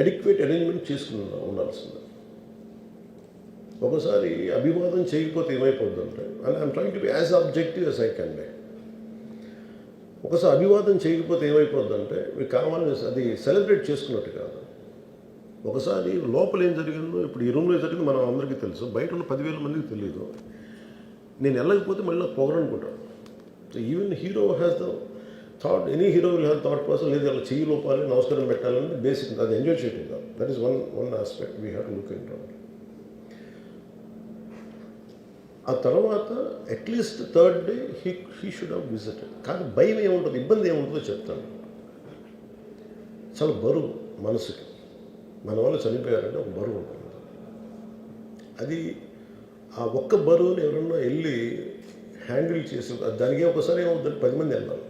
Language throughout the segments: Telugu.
అడిక్వేట్ అరేంజ్మెంట్ చేసుకుని ఉండాల్సింది. ఒకసారి అభివాదం చేయకపోతే ఏమైపోద్దంటే, and I'm trying to be as objective as I can be. ఒకసారి అభివాదం చేయకపోతే ఏమైపోద్దంటే మీకు కావాలని అది సెలబ్రేట్ చేసుకున్నట్టు కాదు. ఒకసారి లోపల ఏం జరిగిందో ఇప్పుడు ఈ రూమ్లో జరిగింది మనం అందరికీ తెలుసు, బయట ఉన్న 10,000 మందికి తెలియదు. నేను వెళ్ళకపోతే మళ్ళీ నాకు పొగరనుకుంటాను. So even hero has the thought, any hero will have thought process, లేదు అలా చెయ్యి లోపాలి నమస్కారం పెట్టాలని బేసిక్, అది ఎంజాయ్ చేయటం కాదు. That is one aspect we have to look in to. ఆ తర్వాత at least third day he should have visited. కానీ భయం ఏముంటుంది, ఇబ్బంది ఏముంటుందో చెప్తాను. చాలా బరువు మనసుకి, మన వల్ల చనిపోయారంటే ఒక బరువు ఉంటుంది. అది ఆ ఒక్క బరువుని ఎవరన్నా వెళ్ళి హ్యాండిల్ చేసి, దానికి ఒకసారి ఏమవుతుంది, 10 మంది వెళ్ళాలి.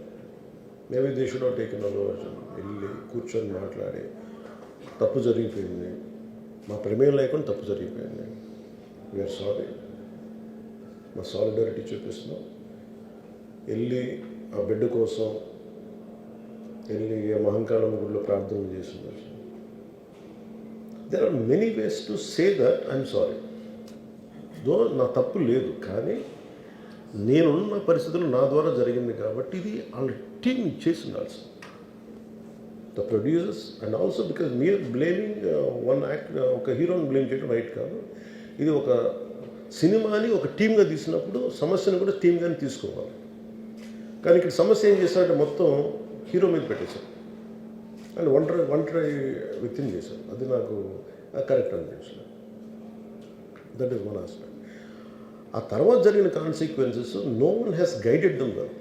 Maybe they should have taken అలవర్షన్. వెళ్ళి కూర్చొని మాట్లాడి, తప్పు జరిగిపోయింది, మా ప్రమేయం లేకుండా తప్పు జరిగిపోయింది, వీఆర్ సారీ, మా సాలిడారిటీ చూపిస్తున్నాం. వెళ్ళి ఆ బిడ్డ కోసం వెళ్ళి మహంకాళమ్మ గుడిలో ప్రార్థన చేస్తున్నారు. There are many ways to say that I'm sorry. Though నా తప్పు లేదు, కానీ నేనున్న పరిస్థితులు నా ద్వారా జరిగింది కాబట్టి ఇది వాళ్ళ టీమ్ చేసి ఉండాల్సింది. The producers and also because మీరు బ్లేమింగ్ వన్ యాక్ట్, ఒక హీరోని బ్లేమ్ చేయడం రైట్ కాదు. ఇది ఒక సినిమాని ఒక టీమ్గా తీసినప్పుడు సమస్యను కూడా టీమ్గానే తీసుకోవాలి. కానీ ఇక్కడ సమస్య ఏం చేశారంటే మొత్తం హీరో మీద పెట్టేశారు అండ్ ఒంటరి వ్యక్తిని చేశారు. అది నాకు కరెక్ట్ అనిపించలేదు. That is one aspect. ఆ తర్వాత జరిగిన consequences no one has guided them well.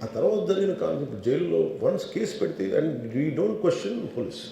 ఆ తర్వాత జరిగిన కాన్సెప్ట్ జైల్లో వన్స్ కేసు పెడితే, and we don't question police.